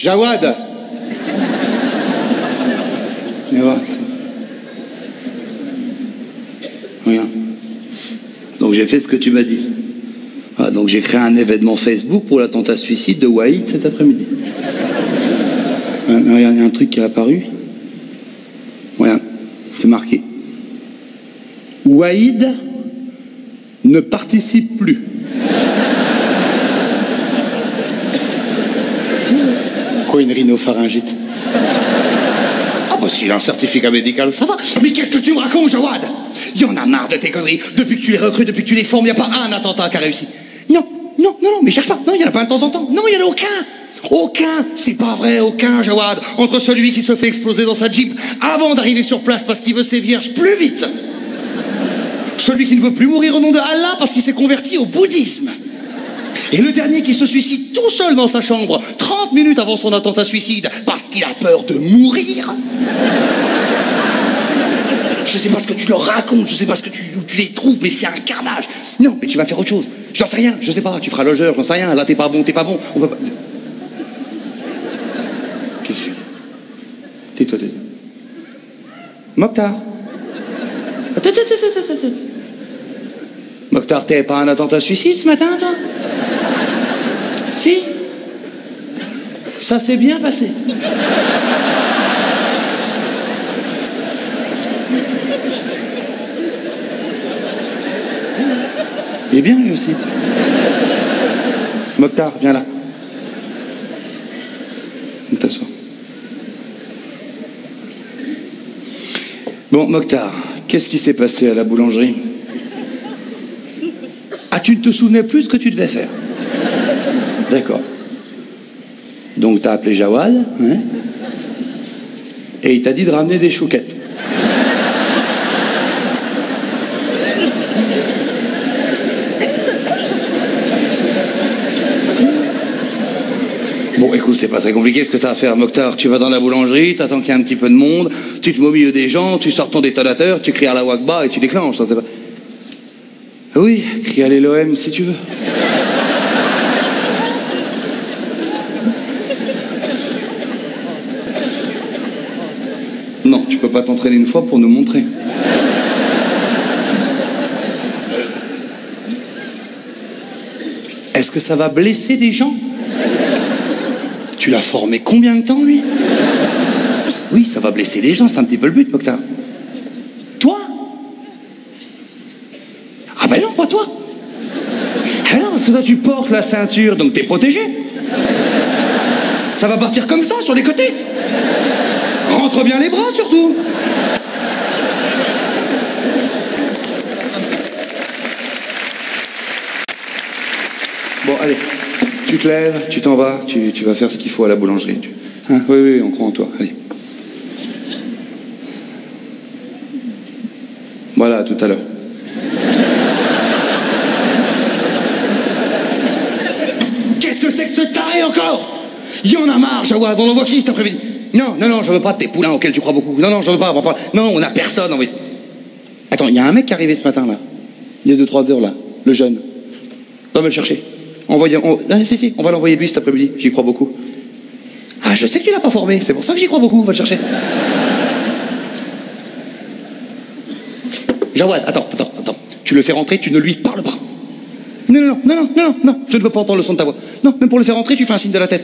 Jawad. Viens voir. Regarde. Donc j'ai fait ce que tu m'as dit. Voilà, donc j'ai créé un événement Facebook pour l'attentat suicide de Waïd cet après-midi. Regarde, il y a un truc qui est apparu. Regarde, c'est marqué. Waïd ne participe plus. Quoi, une rhinopharyngite? Ah bah s'il a un certificat médical, ça va. Mais qu'est-ce que tu me racontes, Jawad? Il y en a marre de tes conneries. Depuis que tu les recrutes, depuis que tu les formes, il n'y a pas un attentat qui a réussi. Non, mais cherche pas. Non, il n'y en a pas un de temps en temps. Non, il n'y en a aucun. Aucun, c'est pas vrai, aucun, Jawad. Entre celui qui se fait exploser dans sa Jeep avant d'arriver sur place parce qu'il veut ses vierges plus vite, celui qui ne veut plus mourir au nom de Allah parce qu'il s'est converti au bouddhisme, et le dernier qui se suicide tout seul dans sa chambre 30 minutes avant son attentat suicide parce qu'il a peur de mourir. Je sais pas ce que tu leur racontes, je sais pas ce que où tu les trouves, mais c'est un carnage. Non, mais tu vas faire autre chose. J'en sais rien, je sais pas, tu feras logeur, j'en sais rien. Là, t'es pas bon, on peut pas... Qu'est-ce que tu fais? Tais-toi. Mokhtar. Mokhtar, t'avais pas un attentat suicide ce matin, toi? Si. Ça s'est bien passé. Il est bien, lui aussi. Mokhtar, viens là. T'assois. Bon, Mokhtar, qu'est-ce qui s'est passé à la boulangerie? Ah, tu ne te souvenais plus ce que tu devais faire? D'accord. Donc, t'as appelé Jawad, hein? Et il t'a dit de ramener des chouquettes. Bon, écoute, c'est pas très compliqué ce que t'as à faire, Mokhtar. Tu vas dans la boulangerie, t'attends qu'il y ait un petit peu de monde, tu te mets au milieu des gens, tu sors ton détonateur, tu cries à la Wakba et tu déclenches. Ça, c'est pas... Oui, crie à l'OM si tu veux. Non, tu peux pas t'entraîner une fois pour nous montrer. Est-ce que ça va blesser des gens? Tu l'as formé combien de temps, lui? Oui, ça va blesser les gens, c'est un petit peu le but, Mokhtar. Toi? Ah ben non, pas toi. Ah non, parce que toi, tu portes la ceinture, donc t'es protégé. Ça va partir comme ça, sur les côtés. Rentre bien les bras, surtout. Bon, allez. Tu te lèves, tu t'en vas, tu vas faire ce qu'il faut à la boulangerie. Hein? Oui, on croit en toi. Allez. Voilà, à tout à l'heure. Qu'est-ce que c'est que ce taré encore? Il y en a marre, Jawad, on envoie qui cet après-midi? Non, je veux pas de tes poulains auxquels tu crois beaucoup. Non, je veux pas. Non, on a personne. Attends, il y a un mec qui est arrivé ce matin, là. Il y a 2-3 heures, là. Le jeune. Va me le chercher. On va l'envoyer lui cet après-midi, j'y crois beaucoup. Ah, je sais que tu l'as pas formé, c'est pour ça que j'y crois beaucoup, va le chercher. Jawad, attends. Tu le fais rentrer, tu ne lui parles pas. Non, je ne veux pas entendre le son de ta voix. Non, même pour le faire rentrer, tu fais un signe de la tête.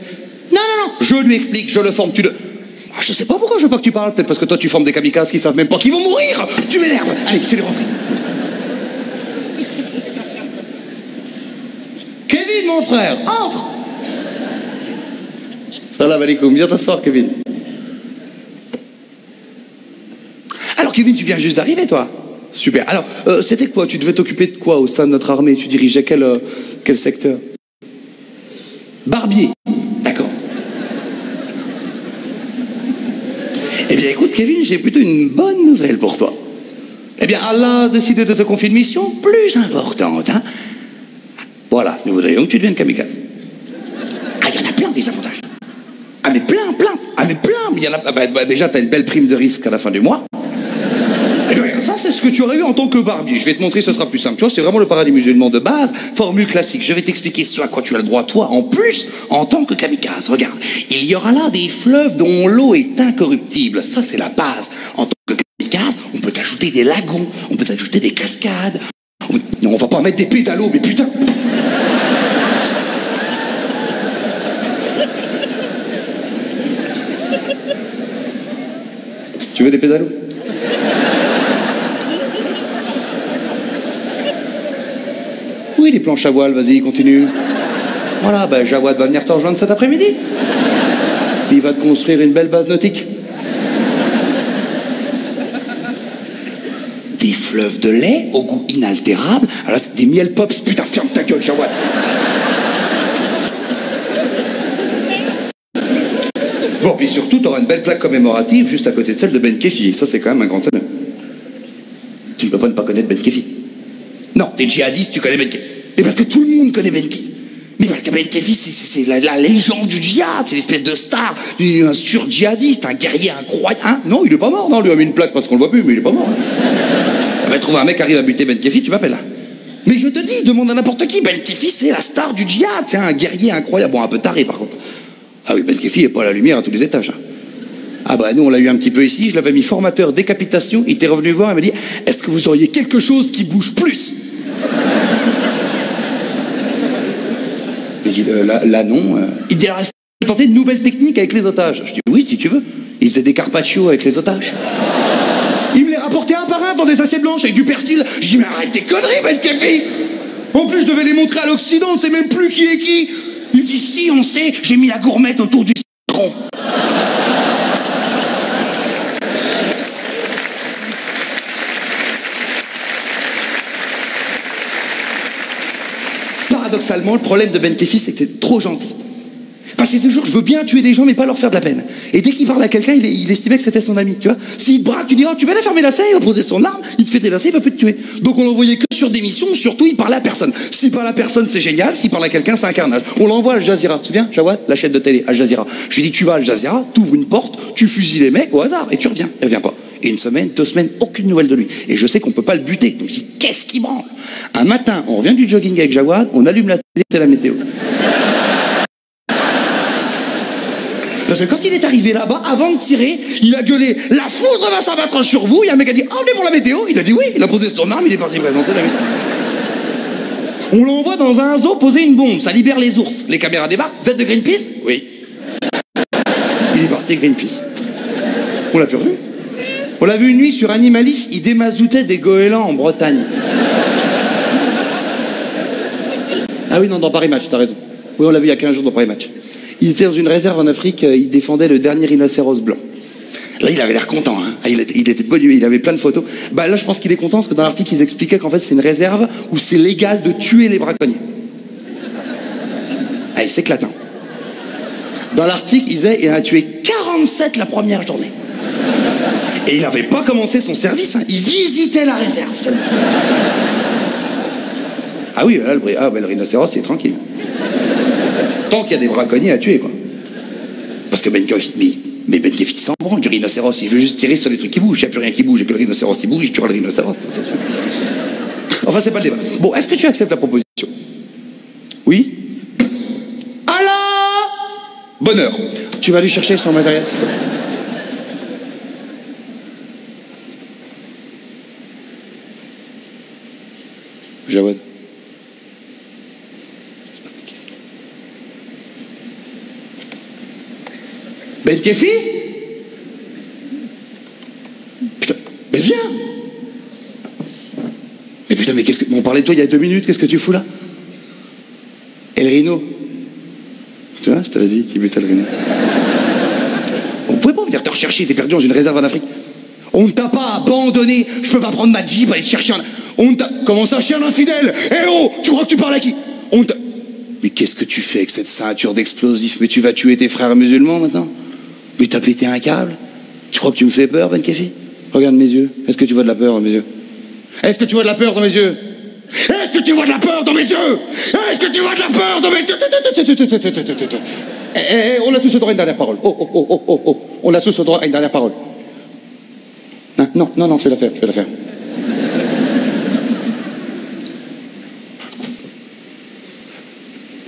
Non, je lui explique, je le forme, Ah, je sais pas pourquoi je veux pas que tu parles, peut-être parce que toi tu formes des kamikazes qui savent même pas qu'ils vont mourir. Tu m'énerves. Allez, fais-le rentrer. Kevin, mon frère, entre. Salam alaikum, viens t'asseoir, Kevin. Alors, Kevin, tu viens juste d'arriver, toi. Super. Alors, c'était quoi? Tu devais t'occuper de quoi au sein de notre armée? Tu dirigeais quel secteur? Barbier. D'accord. Eh bien, écoute, Kevin, j'ai plutôt une bonne nouvelle pour toi. Eh bien, Allah a décidé de te confier une mission plus importante, hein. Voilà, nous voudrions que tu deviennes kamikaze. Ah, il y en a plein des avantages. Ah, mais plein. Ah, mais plein. Il y en a... déjà, t'as une belle prime de risque à la fin du mois. Et bien, ça, c'est ce que tu aurais eu en tant que barbier. Je vais te montrer, ce sera plus simple. Tu vois, c'est vraiment le paradis musulman de base, formule classique. Je vais t'expliquer ce à quoi tu as le droit, toi, en plus, en tant que kamikaze. Regarde, il y aura là des fleuves dont l'eau est incorruptible. Ça, c'est la base. En tant que kamikaze, on peut t'ajouter des lagons, on peut t'ajouter des cascades. Non, on va pas mettre des pédalos, mais putain. Tu veux des pédalos? Oui, les planches à voile, vas-y, continue. Voilà, ben Jawad va venir te rejoindre cet après-midi. Il va te construire une belle base nautique. Des fleuves de lait au goût inaltérable. Alors c'est des miel pops, putain, ferme ta gueule, Jawad. Bon, puis surtout, t'auras une belle plaque commémorative juste à côté de celle de Ben Kefi. Ça, c'est quand même un grand honneur. Tu ne peux pas ne pas connaître Ben Kefi. Non, t'es djihadiste, tu connais Ben Kefi. Mais parce que tout le monde connaît Ben Kefi. Mais parce que Ben Kefi, c'est la légende du djihad. C'est l'espèce de star, un sur-djihadiste, un guerrier incroyable. Hein? Non, il est pas mort. Non, lui a mis une plaque parce qu'on le voit plus, mais il est pas mort. Hein. Ah ben, trouver un mec qui arrive à buter Ben Kefi, tu m'appelles là. Mais je te dis, demande à n'importe qui. Ben Kefi, c'est la star du djihad. C'est un guerrier incroyable. Bon, un peu taré, par contre. Ah oui, Ben Kefi n'est pas à la lumière à tous les étages. Hein. Ah bah nous on l'a eu un petit peu ici, je l'avais mis formateur décapitation, il était revenu voir, il m'a dit « Est-ce que vous auriez quelque chose qui bouge plus ?» J'ai dit là non. Il dit « Alors est-ce que vous tenter de nouvelles techniques avec les otages ?» Je dis « Oui, si tu veux. » Il faisait des carpaccio avec les otages. Il me les rapportait un par un dans des assiettes blanches avec du persil. Je dis « Mais arrête tes conneries, Ben Kefi !» En plus je devais les montrer à l'Occident, on ne sait même plus qui est qui. Il me dit, si, on sait, j'ai mis la gourmette autour du citron. Paradoxalement, le problème de Ben Kefi, c'est que t'es trop gentil. Enfin, c'est toujours, je veux bien tuer des gens, mais pas leur faire de la peine. Et dès qu'il parle à quelqu'un, il estimait que c'était son ami, tu vois. S'il te braque, tu dis, oh, tu vas aller fermer la scène, il va poser son arme, il te fait tes lacets, il va plus te tuer. Donc on l'envoyait que sur des missions, surtout il parlait à personne. S'il parle à personne, c'est génial, s'il parle à quelqu'un, c'est un carnage. On l'envoie à Al Jazeera, tu te souviens, Jawad, la chaîne de télé, Al Jazeera. Je lui dis, tu vas à Al Jazeera, t'ouvres une porte, tu fusilles les mecs au hasard, et tu reviens. Il revient pas. Et une semaine, 2 semaines, aucune nouvelle de lui. Et je sais qu'on peut pas le buter. Donc je dis, qu'est-ce qui branle? Un matin, on revient du jogging avec Jawad, on allume la télé, c'est la météo. Parce que quand il est arrivé là-bas, avant de tirer, il a gueulé « La foudre va s'abattre sur vous !» Il y a un mec qui a dit « Ah, on est pour la météo !» Il a dit oui, il a posé son arme, il est parti présenter la météo. On l'envoie dans un zoo poser une bombe, ça libère les ours. Les caméras débarquent, vous êtes de Greenpeace? Oui. Il est parti Greenpeace. On l'a plus revu. On l'a vu une nuit sur Animalis, il démazoutait des goélands en Bretagne. Ah oui, non, dans Paris Match, t'as raison. Oui, on l'a vu il y a 15 jours dans Paris Match. Il était dans une réserve en Afrique, il défendait le dernier rhinocéros blanc. Là, il avait l'air content, hein. Il était de bonne humeur, il avait plein de photos. Bah là, je pense qu'il est content parce que dans l'article, ils expliquaient qu'en fait, c'est une réserve où c'est légal de tuer les braconniers. Ah, il s'éclate, hein. Dans l'article, il disait, il en a tué 47 la première journée. Et il n'avait pas commencé son service, hein. Il visitait la réserve seulement. Ah oui, là, le rhinocéros, il est tranquille. Tant qu'il y a des braconniers à tuer, quoi. Parce que Ben Kefi, mais Ben Kefi s'en branle du rhinocéros, il veut juste tirer sur les trucs qui bougent, il n'y a plus rien qui bouge, et que le rhinocéros il bouge, il tuera le rhinocéros. Enfin, c'est pas le débat. Bon, est-ce que tu acceptes la proposition? Oui? Allah! Bonheur. Tu vas aller chercher son matériel, s'il te plaît. Jawad. Ben Kefi? Putain, mais viens! Mais putain, mais qu'est-ce que... On parlait de toi il y a 2 minutes, qu'est-ce que tu fous là? Et le rhino? Tu vois, je t'avais dit qu'il butait le rhino. On pouvait pas venir te rechercher, t'es perdu dans une réserve en Afrique. On ne t'a pas abandonné, je peux pas prendre ma jeep, aller te chercher un... On t'a... Comment ça, chien infidèle? Eh oh! Tu crois que tu parles à qui? On t'a... Mais qu'est-ce que tu fais avec cette ceinture d'explosifs? Mais tu vas tuer tes frères musulmans maintenant? Mais t'as pété un câble? Tu crois que tu me fais peur, Ben Kefi? Regarde mes yeux. Est-ce que tu vois de la peur dans mes yeux? Est-ce que tu vois de la peur dans mes yeux? Est-ce que tu vois de la peur dans mes yeux? Est-ce que tu vois de la peur dans mes yeux? On a tous le droit à une dernière parole. On a tous le droit à une dernière parole. Hein? Non, non, non, je vais la faire, je vais la faire.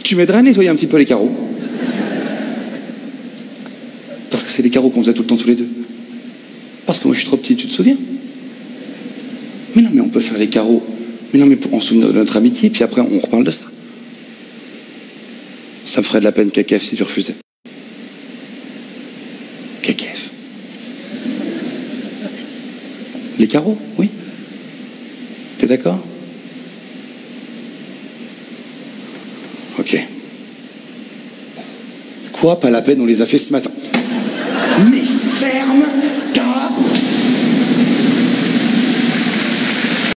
Tu m'aiderais à nettoyer un petit peu les carreaux? Parce que c'est les carreaux qu'on faisait tout le temps tous les deux. Parce que moi je suis trop petit, tu te souviens? Mais non, mais on peut faire les carreaux. Mais non, mais on se souvient de notre amitié, puis après on reparle de ça. Ça me ferait de la peine, Kekef, si tu refusais. Kekef. Les carreaux, oui. T'es d'accord? Ok. Quoi, pas la peine, on les a fait ce matin. Mais ferme